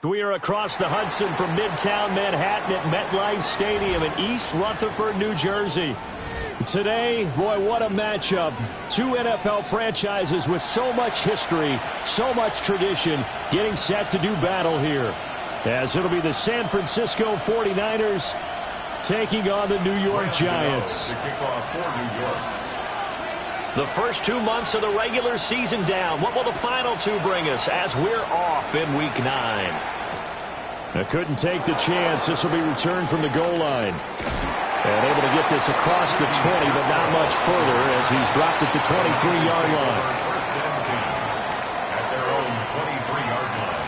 We are across the Hudson from Midtown Manhattan at MetLife Stadium in East Rutherford, New Jersey. Today, boy, what a matchup. Two NFL franchises with so much history, so much tradition, getting set to do battle here. As it'll be the San Francisco 49ers taking on the New York Giants. The first 2 months of the regular season down. What will the final two bring us as we're off in Week 9? I couldn't take the chance. This will be returned from the goal line. And able to get this across the 20, but not much further as he's dropped it to 23-yard line. First and 10 at their own 23-yard line.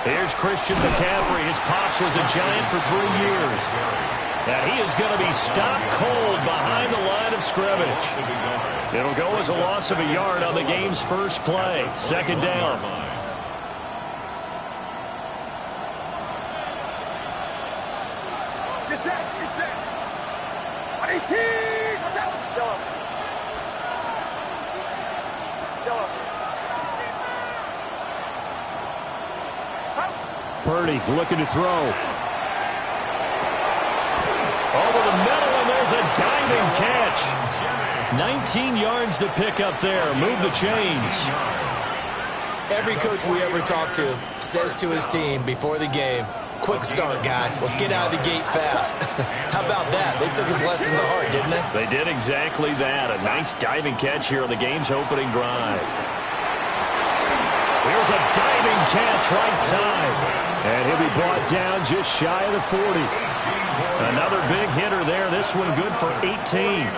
Here's Christian McCaffrey. His pops was a Giant for 3 years. And he is going to be stopped cold behind the line of scrimmage. It'll go as a loss of a yard on the game's first play. Second down. Purdy looking to throw. Over the middle, and there's a diving catch. 19 yards to pick up there. Move the chains. Every coach we ever talk to says to his team before the game, quick start, guys. Let's get out of the gate fast. How about that? They took his lesson to heart, didn't they? They did exactly that. A nice diving catch here on the game's opening drive. Here's a diving catch right side. And he'll be brought down just shy of the 40. Another big hitter there. This one good for 18.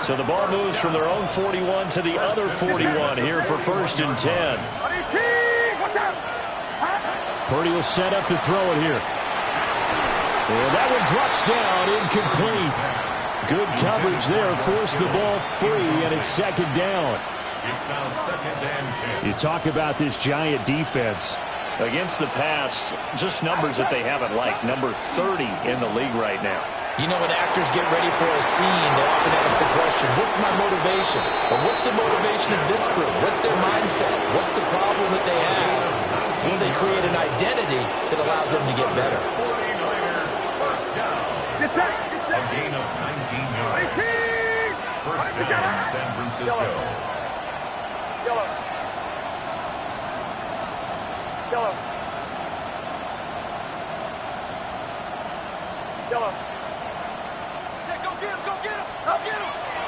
So the ball moves from their own 41 to the other 41 here for first and 10. Purdy will set up to throw it here. And that one drops down, incomplete. Good coverage there. Forced the ball free, and it's second down. It's now second and 10. You talk about this Giant defense. Against the pass, just numbers that they haven't liked. Number 30 in the league right now. You know, when actors get ready for a scene, they often ask the question, what's my motivation? Or what's the motivation of this group? What's their mindset? What's the problem that they have? Will they create an identity that allows them to get better? 49er first down. A gain of 19 yards. First down, San Francisco.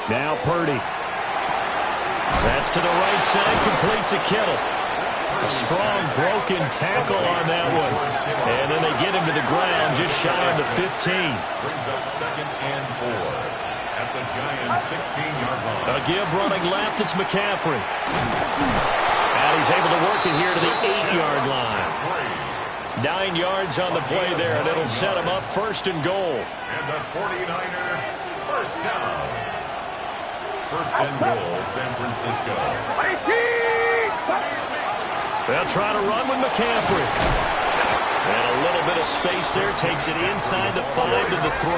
Now Purdy. That's to the right side, complete to Kittle. A strong broken tackle on that one. And then they get him to the ground just shy of the 15. Brings up second and 4 at the Giants' 16-yard line. A give running left, it's McCaffrey. And he's able to work it here to the 8-yard line. 9 yards on the play there, and it'll set him up first and goal. And the 49er first down. First and goal, San Francisco. They'll try to run with McCaffrey. And a little bit of space there, takes it inside the 5 to the 3.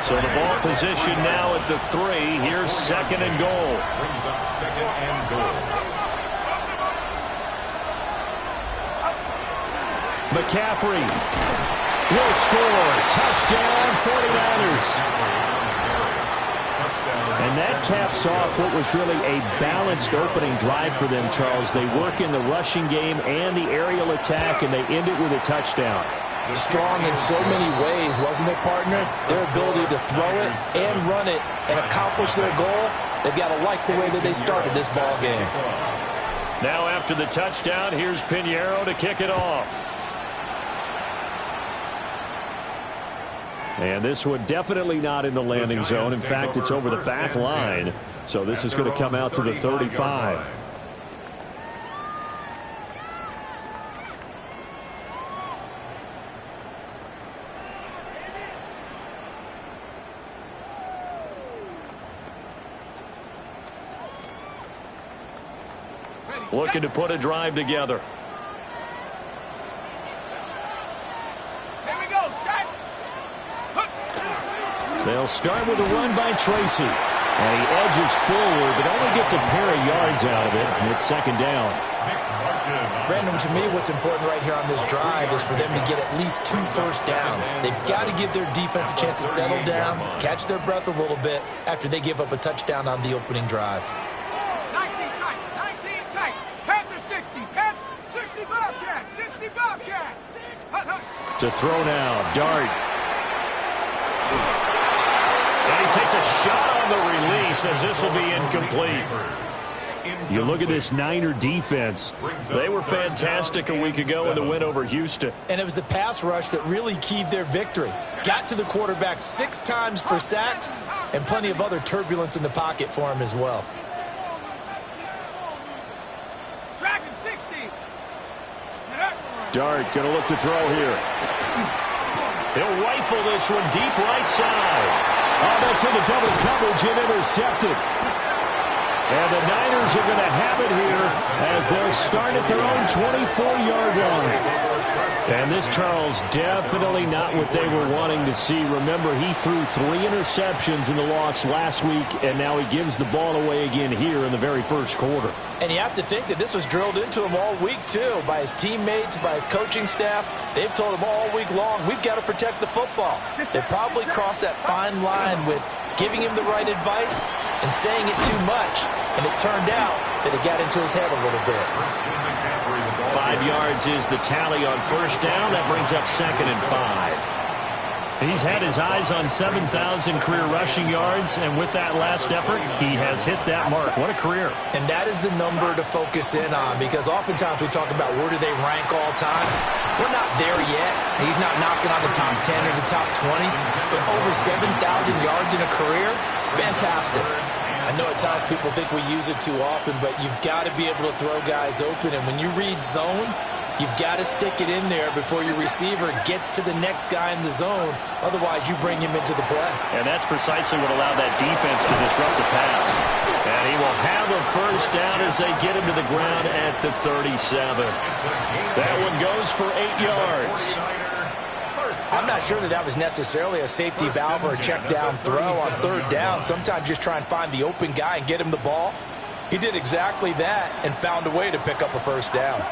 So the ball position now at the 3. Here's second and goal. Brings up second and goal. McCaffrey will score. Touchdown, 49ers. And that caps off what was really a balanced opening drive for them, Charles. They work in the rushing game and the aerial attack, and they end it with a touchdown. Strong in so many ways, wasn't it, partner? Their ability to throw it and run it and accomplish their goal, they've got to like the way that they started this ball game. Now after the touchdown, here's Pinheiro to kick it off. And this one definitely not in the landing zone. In fact, it's over the back line. So this is going to come out to the 35. looking to put a drive together. Here we go, set. They'll start with a run by Tracy. And he edges forward, but only gets a pair of yards out of it. And it's second down. Brandon, to me, what's important right here on this drive is for them to get at least 2 first downs. They've got to give their defense a chance to settle down, catch their breath a little bit after they give up a touchdown on the opening drive. 19 tight. Panther 60. Panther 60 Bobcat. 60 Bobcat. To throw now, Dart. And he takes a shot on the release as this will be incomplete. You look at this Niner defense. They were fantastic a week ago in the win over Houston. And it was the pass rush that really keyed their victory. Got to the quarterback 6 times for sacks and plenty of other turbulence in the pocket for him as well. Dragon 60. Dart going to look to throw here. He'll rifle this one deep right side. Oh, that's into double coverage and intercepted. And the Niners are going to have it here as they'll start at their own 24-yard line. And this, Charles, definitely not what they were wanting to see. Remember, he threw 3 interceptions in the loss last week, and now he gives the ball away again here in the very first quarter. And you have to think that this was drilled into him all week, too, by his teammates, by his coaching staff. They've told him all week long, we've got to protect the football. They probably crossed that fine line with giving him the right advice and saying it too much. And it turned out that it got into his head a little bit. 5 yards is the tally on first down. That brings up 2nd and 5. He's had his eyes on 7,000 career rushing yards, and with that last effort, he has hit that mark. What a career. And that is the number to focus in on, because oftentimes we talk about where do they rank all time. We're not there yet. He's not knocking on the top 10 or the top 20, but over 7,000 yards in a career, fantastic. I know at times people think we use it too often, but you've got to be able to throw guys open, and when you read zone, you've got to stick it in there before your receiver gets to the next guy in the zone. Otherwise, you bring him into the play. And that's precisely what allowed that defense to disrupt the pass. And he will have a first down as they get him to the ground at the 37. That one goes for 8 yards. I'm not sure that was necessarily a safety valve or a check down throw on 3rd down. Sometimes just try and find the open guy and get him the ball. He did exactly that and found a way to pick up a first down.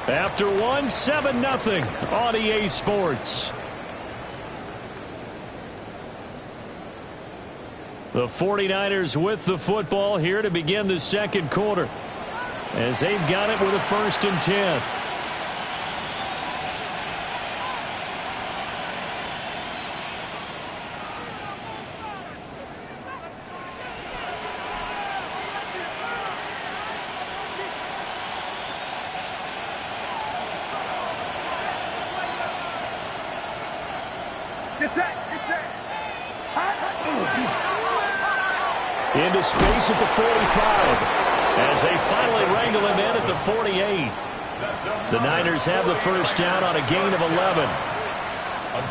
After 1, 7-0 on EA Sports. The 49ers with the football here to begin the second quarter, as they've got it with a 1st and 10. Into space at the 45 as they finally wrangle him in at the 48. The Niners have the first down on a gain of 11.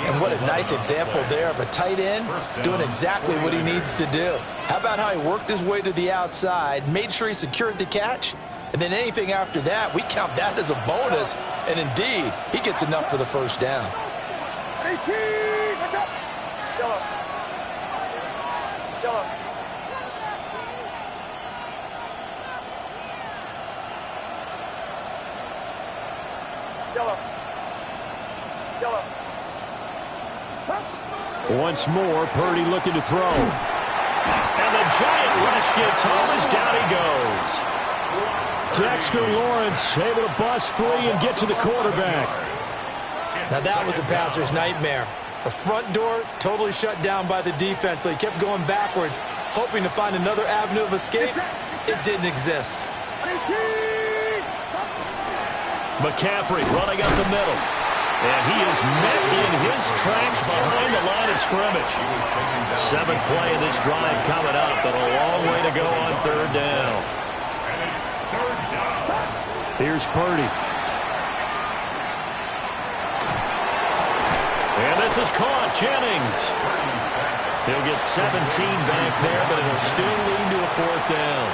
And what a nice example there of a tight end doing exactly what he needs to do. How about how he worked his way to the outside, made sure he secured the catch, and then anything after that, we count that as a bonus. And indeed, he gets enough for the first down. Once more, Purdy looking to throw. And the giant rush gets home as down he goes. Dexter Lawrence able to bust free and get to the quarterback. Now that was a passer's nightmare. The front door totally shut down by the defense, so he kept going backwards, hoping to find another avenue of escape. It didn't exist. McCaffrey running up the middle. And he is met in his tracks behind the line of scrimmage. 7th play of this drive coming up, but a long way to go on 3rd down. Here's Purdy. And this is caught. Jennings. He'll get 17 back there, but it'll still lead to a 4th down.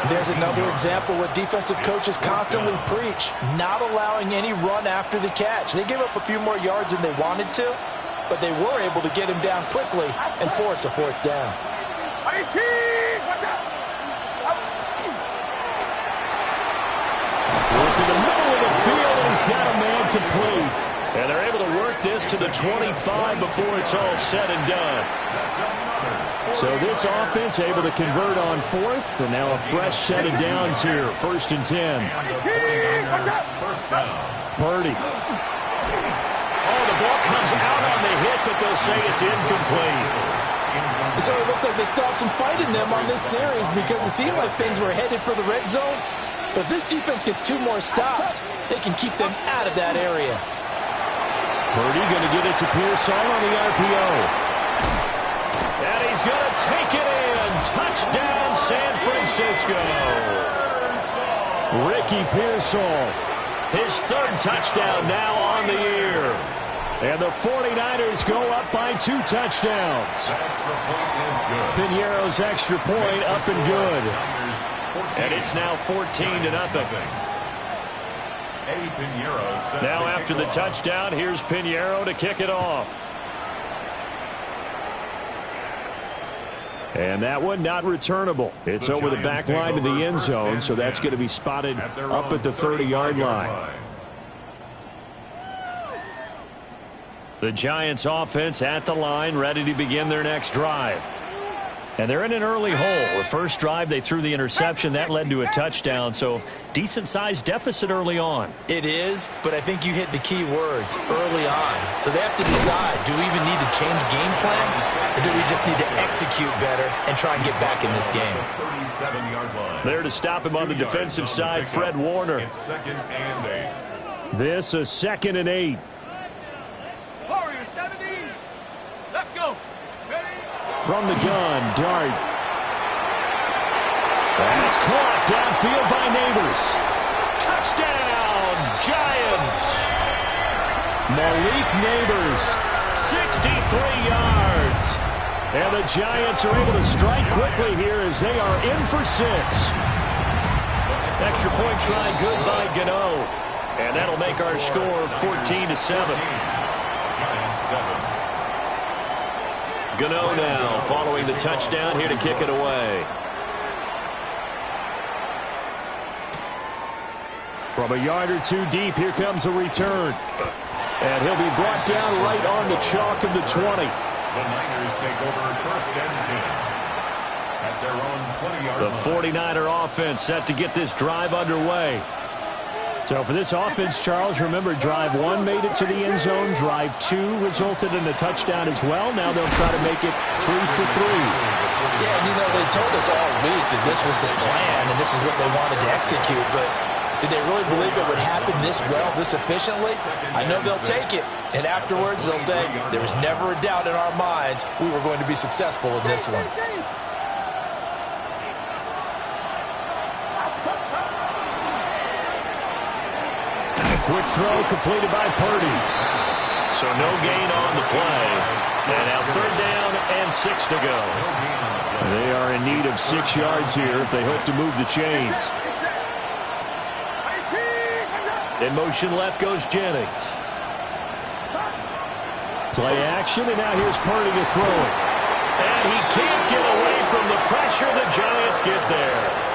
There's another example where defensive coaches constantly preach, not allowing any run after the catch. They gave up a few more yards than they wanted to, but they were able to get him down quickly and force a 4th down. Look in the middle of the field, and he's got a man complete. And they're able to work this to the 25 before it's all said and done. So this offense able to convert on 4th, and now a fresh set of downs here. 1st and 10. Purdy. Oh, the ball comes out on the hit, but they'll say it's incomplete. So it looks like they stopped some fight in them on this series because it seemed like things were headed for the red zone. But if this defense gets 2 more stops, they can keep them out of that area. Purdy going to get it to Pearson on the RPO. And he's going to take it in. Touchdown, San Francisco. Ricky Pearsall, his 3rd touchdown now on the year. And the 49ers go up by 2 touchdowns. Piñeiro's extra point up and good. And it's now 14-0. Now after the touchdown, here's Piñeiro to kick it off. And that one not returnable. It's over the back line to the end zone, so that's going to be spotted up at the 30-yard line. The Giants offense at the line, ready to begin their next drive. And they're in an early hole. The first drive, they threw the interception. That led to a touchdown, so decent-sized deficit early on. It is, but I think you hit the key words, early on. So they have to decide, do we even need to change game plan, or do we just need to execute better and try and get back in this game? There to stop him on the defensive side, Fred Warner. This a 2nd and 8. Warrior 70. Let's go. From the gun, Dart. That's caught downfield by Neighbors. Touchdown, Giants. Malik Neighbors, 63 yards. And the Giants are able to strike quickly here as they are in for 6. Extra point try good by Gano. And that'll make our score 14-7. Giants 7. Gano now following the touchdown here to kick it away. From a yard or 2 deep, here comes a return. And he'll be brought down right on the chalk of the 20. The Niners take over 1st and 10 at their own 20-yard line. The 49er offense set to get this drive underway. So for this offense, Charles, remember, drive 1 made it to the end zone. Drive 2 resulted in a touchdown as well. Now they'll try to make it 3 for 3. Yeah, and they told us all week that this was the plan and this is what they wanted to execute, but did they really believe it would happen this well, this efficiently? I know they'll take it, and afterwards they'll say, there was never a doubt in our minds we were going to be successful in this one. Quick throw completed by Purdy. So no gain on the play. And now 3rd down and 6 to go. They are in need of 6 yards here if they hope to move the chains. In motion left goes Jennings. Play action, and now here's Purdy to throw it. And he can't get away from the pressure. The Giants get there.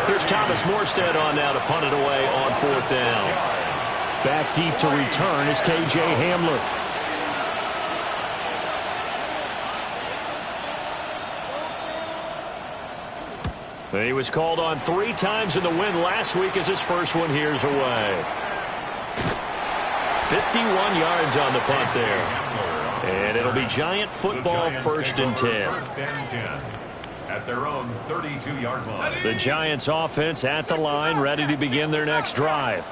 Here's Thomas Morstead on now to punt it away on 4th down. Back deep to return is K.J. Hamler. He was called on 3 times in the win last week as his first one here's away. 51 yards on the punt there. And it'll be Giant football 1st and 10. At their own 32-yard line. The Giants offense at the line, ready to begin their next drive.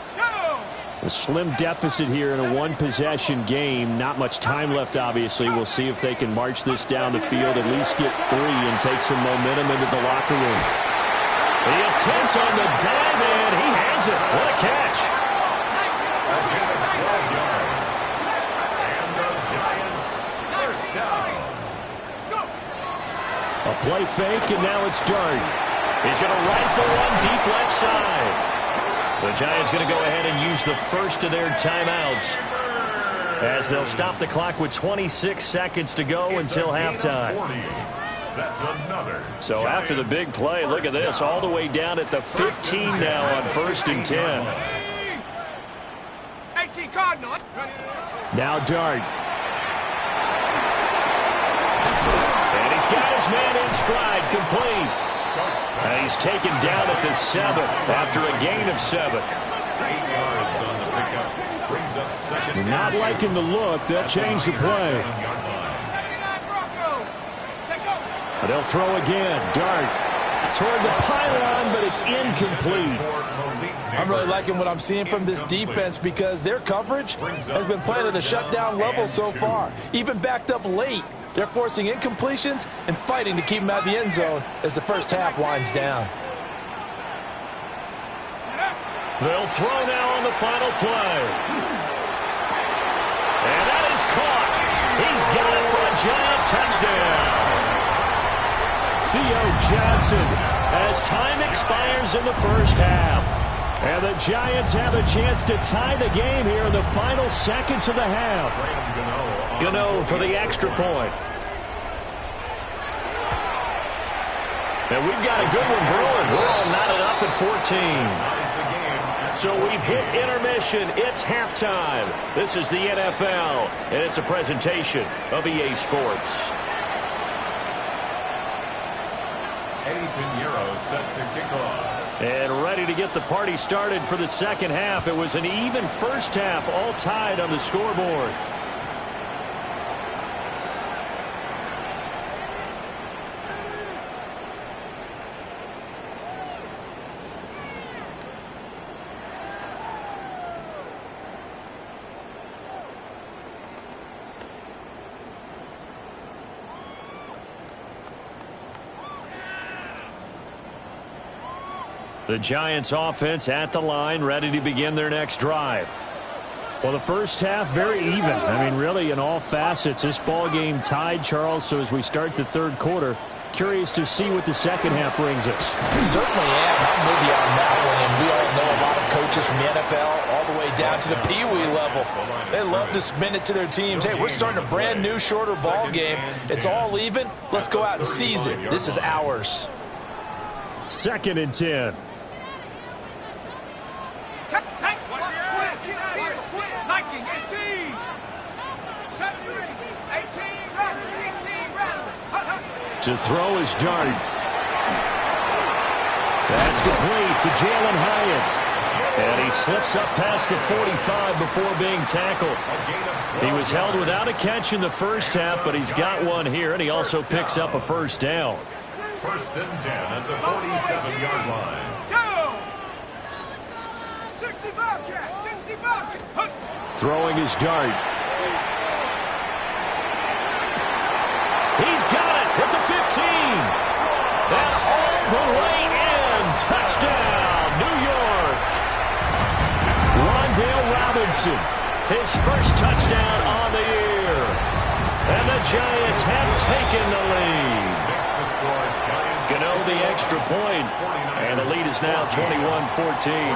A slim deficit here in a one-possession game. Not much time left, obviously. We'll see if they can march this down the field, at least get 3, and take some momentum into the locker room. The attempt on the dive, and he has it. What a catch. And the Giants first down. A play fake, and now it's Dart. He's going to rifle one deep left side. The Giants going to go ahead and use the first of their timeouts as they'll stop the clock with 26 seconds to go until halftime. That's another. So after the big play, look at this, all the way down at the 15 now on 1st and 10. 18 Cardinals. Now Dart. And he's got his man in stride, complete. And he's taken down at the 7 after a gain of 7. 8 yards on the pickup. Brings up second. You're not liking the look. They'll change the play. But they'll throw again. Dart toward the pylon, but it's incomplete. I'm really liking what I'm seeing from this defense because their coverage has been playing at a shutdown level so far. Even backed up late. They're forcing incompletions and fighting to keep them out of the end zone as the first half winds down. They'll throw now on the final play. And that is caught. He's got it for a Giant touchdown. Theo Johnson as time expires in the first half. And the Giants have a chance to tie the game here in the final seconds of the half. Gano for the extra point. And we've got a good one brewing. We're all knotted up at 14. So we've hit intermission. It's halftime. This is the NFL, and it's a presentation of EA Sports. Eddie Pinheiro set to kick off. And ready to get the party started for the second half. It was an even first half, all tied on the scoreboard. The Giants offense at the line, ready to begin their next drive. Well, the first half, very even. I mean, really, in all facets, this ball game tied, Charles. So as we start the third quarter, curious to see what the second half brings us. Certainly am. I'm with you on that one. And we all know a lot of coaches from the NFL all the way down to the Pee-wee level. They love to spin it to their teams. Hey, we're starting a brand new, shorter ball game. It's all even. Let's go out and seize it. This is ours. 2nd and 10. 18. To throw is Dart. That's complete to Jalen Hyatt. And he slips up past the 45 before being tackled. He was held without a catch in the first half, but he's got one here, and he also picks up a first down. 1st and 10 at the 47-yard line. Go! 65 cat, 65. Throwing his Dart. He's got it at the 15. And all the way in. Touchdown, New York. Rondale Robinson, his first touchdown on the year. And the Giants have taken the lead. Gano the extra point. And the lead is now 21-14.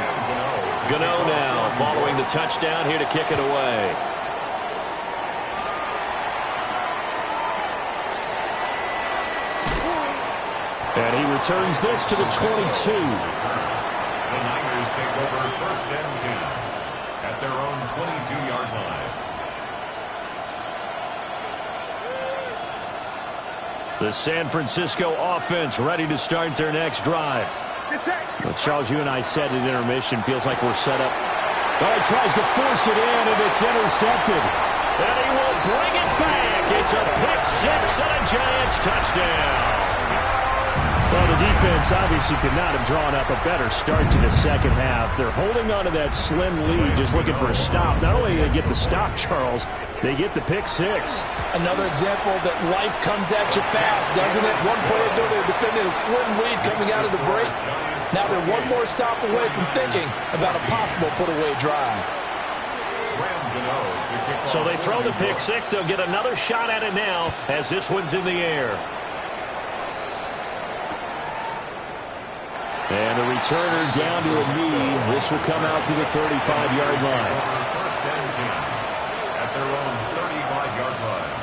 Gano now following the touchdown here to kick it away. And he returns this to the 22. The Niners take over 1st and 10 at their own 22-yard line. The San Francisco offense ready to start their next drive. Well, Charles, you and I said at intermission, feels like we're set up. Oh, he tries to force it in, and it's intercepted. And he will bring it back. It's a pick six and a Giants touchdown. Well, the defense obviously could not have drawn up a better start to the second half. They're holding on to that slim lead, just looking for a stop. Not only do they get the stop, Charles, they get the pick six. Another example that life comes at you fast, doesn't it? One play ago, they defended a slim lead coming out of the break. Now they're one more stop away from thinking about a possible put-away drive. So they throw the pick six. They'll get another shot at it now as this one's in the air. And the returner down to a knee. This will come out to the 35-yard line. First and 10 at their own 35-yard line.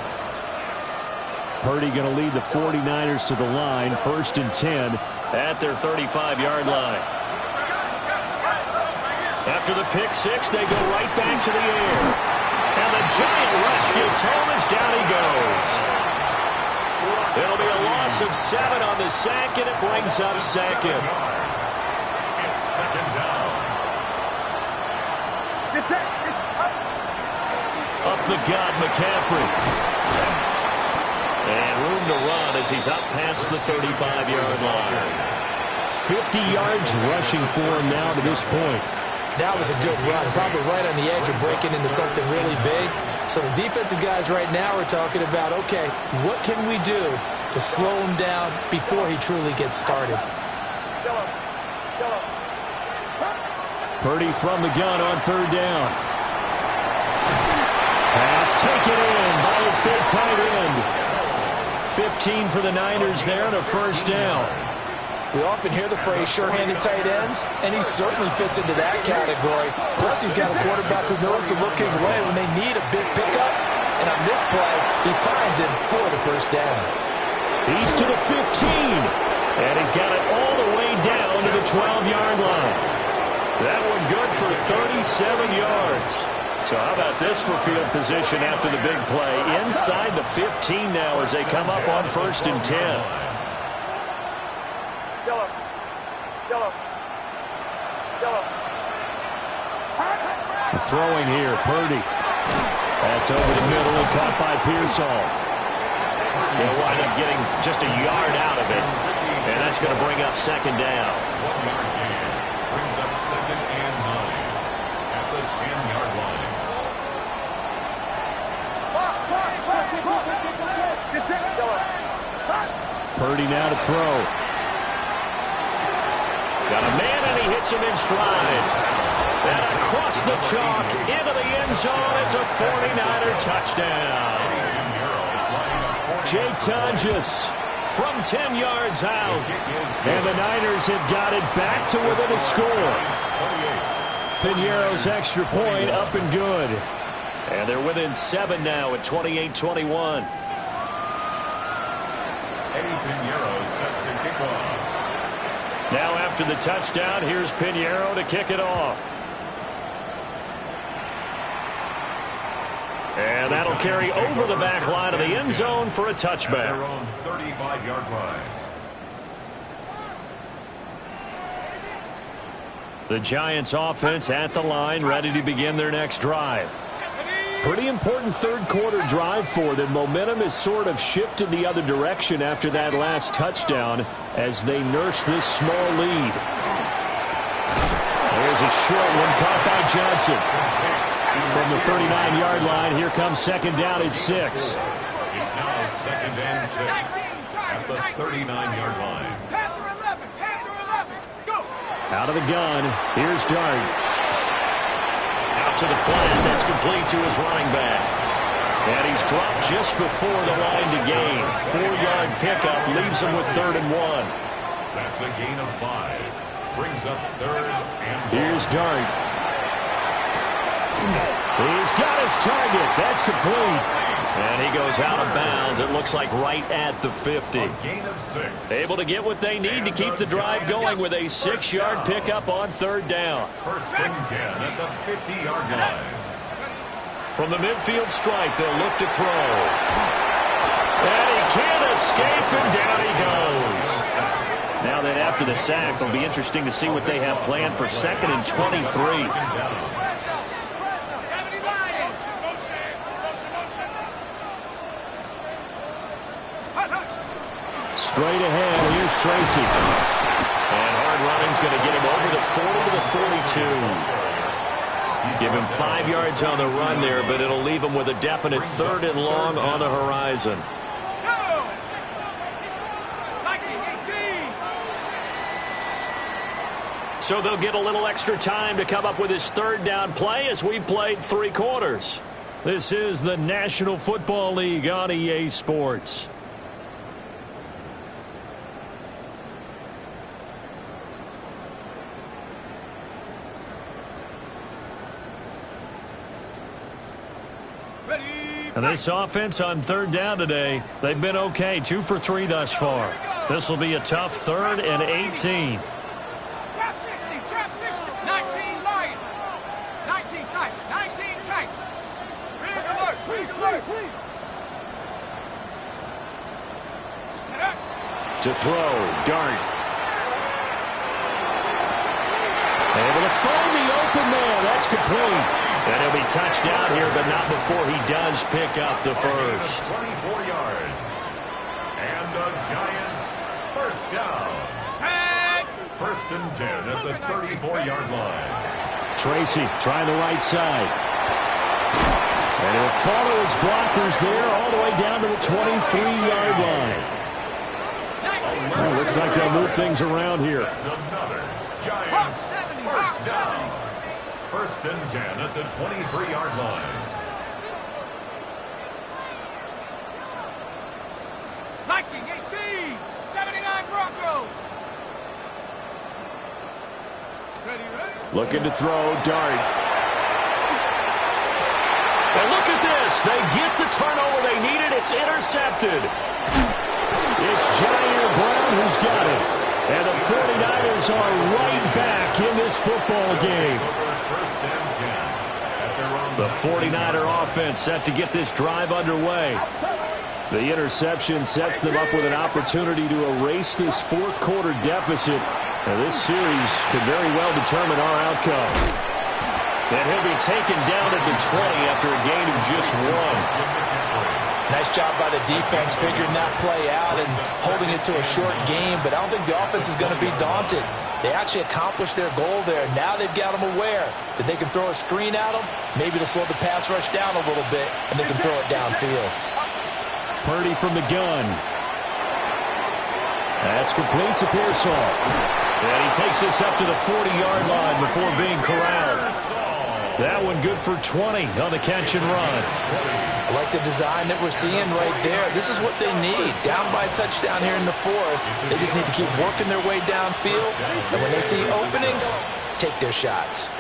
Purdy going to lead the 49ers to the line. First and 10 at their 35-yard line. After the pick six, they go right back to the air. And the giant rush gets home as down he goes. It'll be a loss of 7 on the sack, and it brings up second. It's second down. Up the gut, McCaffrey. And room to run as he's up past the 35-yard line. 50 yards rushing for him now to this point. That was a good run, probably right on the edge of breaking into something really big. So the defensive guys right now are talking about, okay, what can we do to slow him down before he truly gets started? Purdy from the gun on third down. Pass taken in by his big tight end. 15 for the Niners there and a first down. We often hear the phrase sure-handed tight ends, and he certainly fits into that category. Plus, he's got a quarterback who knows to look his way when they need a big pickup. And on this play, he finds him for the first down. He's to the 15. And he's got it all the way down to the 12-yard line. That one good for 37 yards. So how about this for field position after the big play? Inside the 15 now as they come up on first and 10. Throwing here, Purdy. That's over the middle and caught by Pearsall. They'll wind up getting just a yard out of it. And that's going to bring up second down. 1 yard gain brings up second and 9 at the 10-yard line. Purdy now to throw. Got a man and he hits him in stride. And across the chalk, into the end zone, it's a 49er touchdown. Jake Tonjes from 10 yards out. And the Niners have got it back to within a score. Piñeiro's extra point up and good. And they're within 7 now at 28-21. Eddie Piñeiro set to kick off. Now after the touchdown, here's Piñeiro to kick it off. And that'll carry over the back line of the end zone for a touchback. Their own 35-yard line. The Giants offense at the line, ready to begin their next drive. Pretty important third quarter drive for them. Momentum has sort of shifted the other direction after that last touchdown as they nurse this small lead. There's a short one caught by Johnson. From the 39-yard line, here comes second down at 6. It's now second and 6 at the 39-yard line. Out of the gun, here's Dart. Out to the flat, that's complete to his running back. And he's dropped just before the line to gain. 4-yard pickup leaves him with 3rd and 1. That's a gain of 5. Brings up 3rd and 1. Here's Dart. He's got his target. That's complete. And he goes out of bounds. It looks like right at the 50. A gain of 6. Able to get what they need to keep the drive going with a 6-yard pickup on 3rd down. First and 10 at the 50-yard line. From the midfield stripe, they'll look to throw. And he can't escape, and down he goes. Now that after the sack, it'll be interesting to see what they have planned for 2nd and 23. Straight ahead, here's Tracy. And hard running's going to get him over the 40 to the 42. Give him 5 yards on the run there, but it'll leave him with a definite 3rd and long on the horizon. So they'll get a little extra time to come up with his 3rd down play as we've played 3 quarters. This is the National Football League on EA Sports. And this offense on 3rd down today, they've been okay, 2 for 3 thus far. This will be a tough 3rd and 18. Trap 60, trap 60. 19 Lion. 19 tight, 19 tight. Big alert, big alert. To throw, Dart. Able to find the open man. That's complete. And he'll be touched down here, but not before he does pick up the first. 24 yards. And the Giants, first down. Set. 1st and 10 at the 34-yard line. Tracy trying the right side. And he'll follow his blockers there all the way down to the 23-yard line. Well, looks like they'll move things around here. That's another Giants, first down. 1st and 10 at the 23-yard line. Viking 18, 79 Broncos. Ready, ready. Looking to throw, Dart. And look at this. They get the turnover they needed. It's intercepted. It's Jair Brown who's got it. And the 49ers are right back in this football game. The 49er offense set to get this drive underway. The interception sets them up with an opportunity to erase this 4th quarter deficit. And this series could very well determine our outcome. And he'll be taken down at the 20 after a gain of just 1. Nice job by the defense figuring that play out and holding it to a short game, but I don't think the offense is going to be daunted. They actually accomplished their goal there. Now they've got them aware that they can throw a screen at them, maybe to slow the pass rush down a little bit, and they can throw it downfield. Purdy from the gun. That's complete to Pearsall. And he takes this up to the 40-yard line before being corralled. That one good for 20 on the catch and run. I like the design that we're seeing right there. This is what they need. Down by a touchdown here in the 4th. They just need to keep working their way downfield. And when they see openings, take their shots.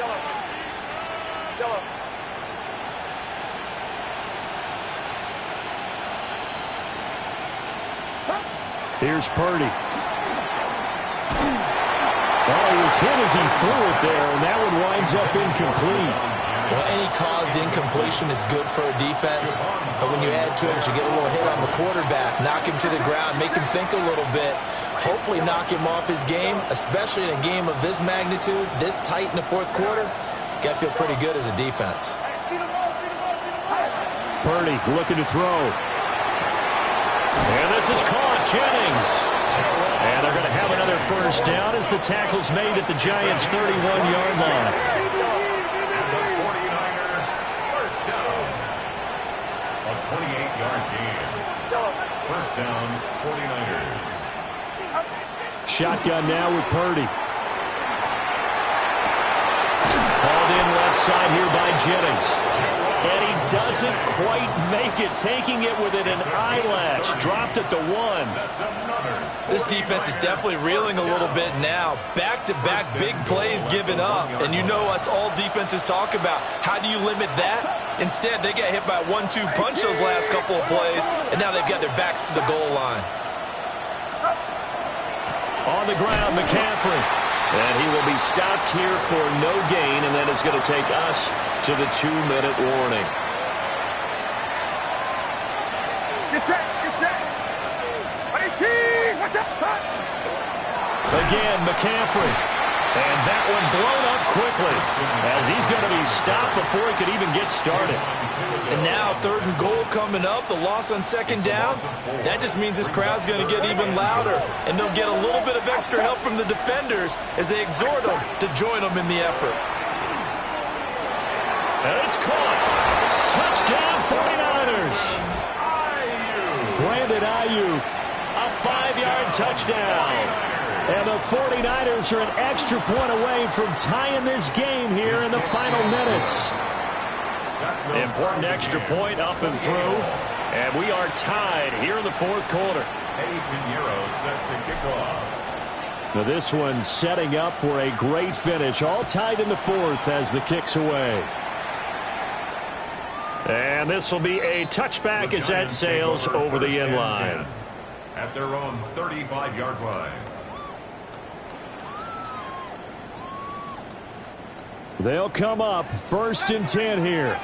Here's Purdy. Well, he was hit as he threw it there, and that one winds up incomplete. Well, any caused incompletion is good for a defense, but when you add to it, you get a little hit on the quarterback, knock him to the ground, make him think a little bit, hopefully knock him off his game, especially in a game of this magnitude, this tight in the 4th quarter. Got to feel pretty good as a defense. Purdy looking to throw. And this is caught. Jennings. And they're going to have another first down as the tackle's made at the Giants' 31-yard line. And the 49er first down. A 28-yard gain. First down, 49ers. Shotgun now with Purdy. Called in left side here by Jennings. And he doesn't quite make it, taking it within an eyelash. Dropped at the 1. This defense is definitely reeling a little bit now. Back-to-back big plays given up. And you know that's all defenses talk about. How do you limit that? Instead, they got hit by a 1-2 punch those last couple of plays, and now they've got their backs to the goal line. On the ground, McCaffrey. And he will be stopped here for no gain, and then it's going to take us to the 2-minute warning. Get set, get set. 18, what's up? Again, McCaffrey. And that one blown up quickly as he's going to be stopped before he could even get started. And now 3rd and goal coming up. The loss on 2nd down. That just means this crowd's going to get even louder. And they'll get a little bit of extra help from the defenders as they exhort them to join them in the effort. And it's caught. Touchdown 49ers. Brandon Ayuk, a 5-yard touchdown. And the 49ers are an extra point away from tying this game here in the final minutes. Important extra point up and through. And we are tied here in the 4th quarter. Set to kick off. Now this one setting up for a great finish. All tied in the 4th as the kick's away. And this will be a touchback as that sails over the end line. At their own 35-yard line. They'll come up 1st and 10 here.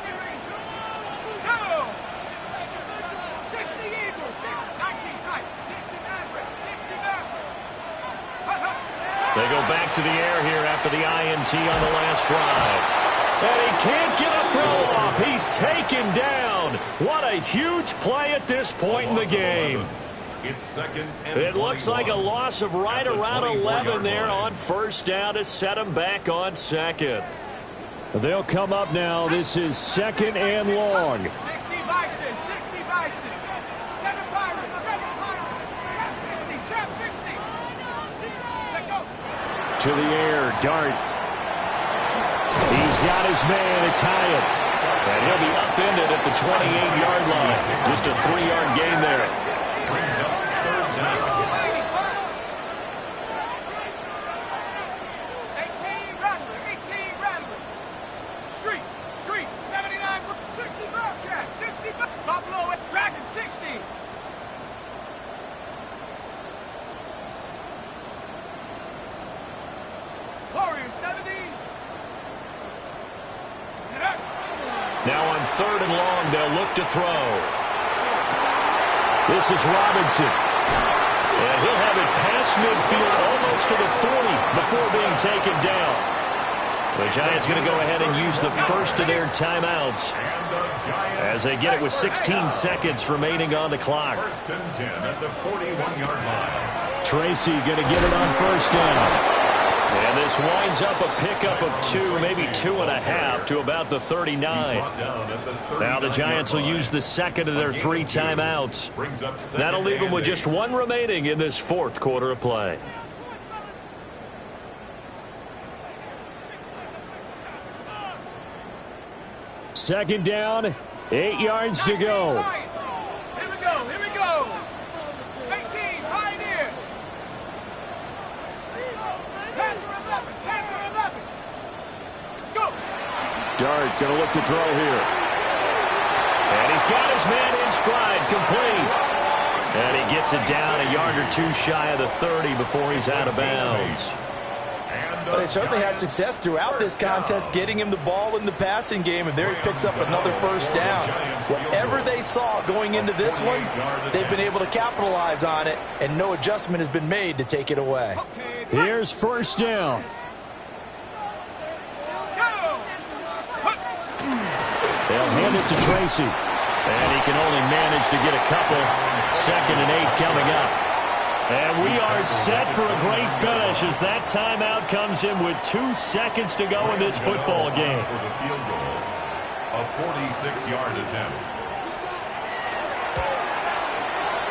They go back to the air here after the INT on the last drive. And he can't get a throw off. He's taken down. What a huge play at this point in the game. It's 2nd and It looks like a loss of right around 11 there on 1st down to set him back on 2nd. They'll come up now. This is 2nd and long. 60 Bison, 60 Bison. 7 Pirates, 7 Pirates. Trap 60, Check go. To the air, Dart. He's got his man. It's Hyatt. And he'll be upended at the 28-yard line. Just a 3-yard gain there. brings up 3rd down. 18 Rattler. Street, 79, 60 Bobcat, 60 Buffalo, Dragon 60. Warriors 70. Now on 3rd and long, they'll look to throw. This is Robinson. And he'll have it past midfield almost to the 40 before being taken down. The Giants going to go ahead and use the first of their timeouts as they get it with 16 seconds remaining on the clock. 1st and 10 at the 41-yard line. Tracy going to get it on 1st down. And this winds up a pickup of 2, maybe 2.5 to about the 39. Now the Giants will use the second of their 3 timeouts. That'll leave them with just 1 remaining in this 4th quarter of play. Second down, 8 yards to go. Here we go. 18, Pioneer. Panther 11. Go. Dart going to look to throw here. And he's got his man in stride, complete. And he gets it down a yard or 2 shy of the 30 before he's out of bounds. Well, they certainly had success throughout this contest getting him the ball in the passing game, and there he picks up another 1st down. Whatever they saw going into this one, they've been able to capitalize on it, and no adjustment has been made to take it away. Here's 1st down. They'll hand it to Tracy. And he can only manage to get a couple. 2nd and 8 coming up. And we are set for a great finish as that timeout comes in with 2 seconds to go in this football game. For the field goal, a 46-yard attempt.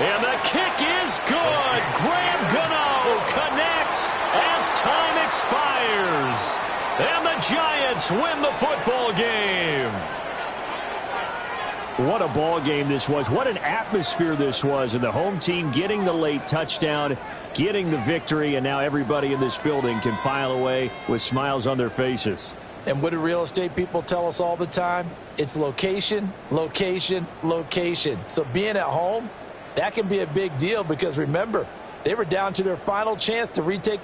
And the kick is good. Graham Gano connects as time expires. And the Giants win the football game. What a ball game this was. What an atmosphere this was. And the home team getting the late touchdown, getting the victory, and now everybody in this building can file away with smiles on their faces. And what do real estate people tell us all the time? It's location, location, location. So being at home, that can be a big deal because remember, they were down to their final chance to retake the